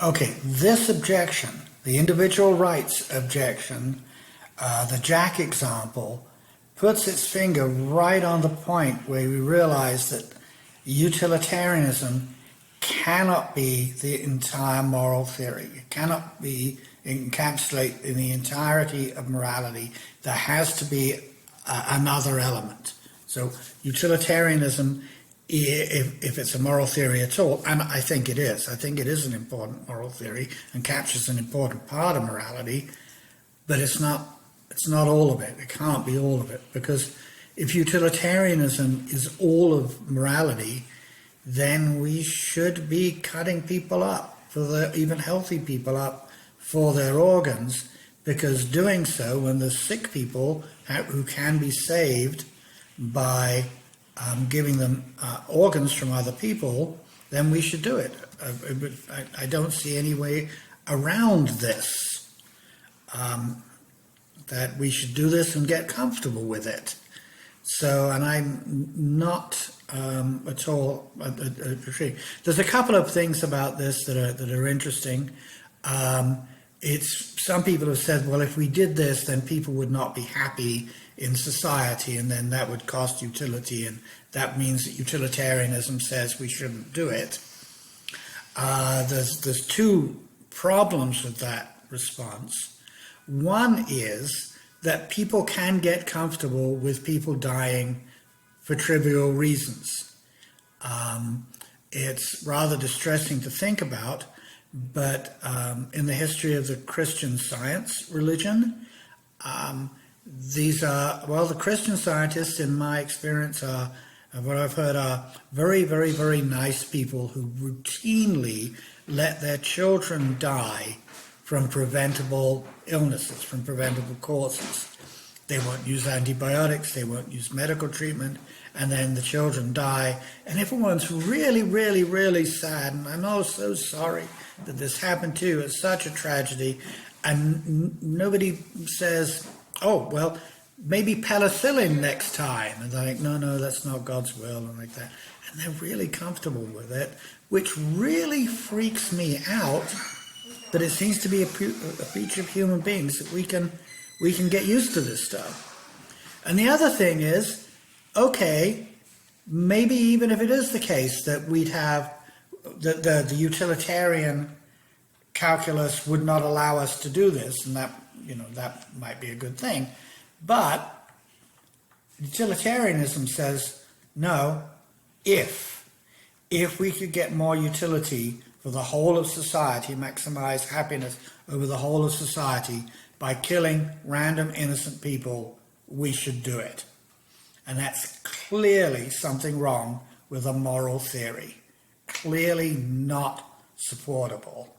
Okay, this objection, the individual rights objection, the Jack example, puts its finger right on the point where we realize that utilitarianism cannot be the entire moral theory. It cannot be encapsulate in the entirety of morality. There has to be another element. So utilitarianism, if it's a moral theory at all, and I think it is an important moral theory and captures an important part of morality, but it's not all of it. It can't be all of it, because if utilitarianism is all of morality, then we should be cutting people up, even healthy people up, for their organs, because doing so, when there's sick people who can be saved by giving them organs from other people, then we should do it. I don't see any way around this, that we should do this and get comfortable with it. So, and I'm not at all agree. There's a couple of things about this that are interesting. Some people have said, well, if we did this, then people would not be happy in society, and then that would cost utility, and that means that utilitarianism says we shouldn't do it. There's two problems with that response. One is that people can get comfortable with people dying for trivial reasons. It's rather distressing to think about, but in the history of the Christian Science religion, the Christian scientists, in my experience, what I've heard, are very, very, very nice people who routinely let their children die from preventable illnesses, from preventable causes. They won't use antibiotics, they won't use medical treatment, and then the children die, and everyone's really, really, really sad, and I'm oh so sorry that this happened to you. It's such a tragedy, and nobody says, oh, well, maybe penicillin next time, and they think, no, that's not God's will, and like that, and they're really comfortable with it, which really freaks me out. But it seems to be a feature of human beings that we can get used to this stuff. And the other thing is, okay, maybe even if it is the case that we'd have the utilitarian calculus would not allow us to do this, and that might be a good thing. But utilitarianism says, no, if we could get more utility for the whole of society, maximize happiness over the whole of society by killing random innocent people, we should do it. And that's clearly something wrong with a moral theory. Clearly not supportable.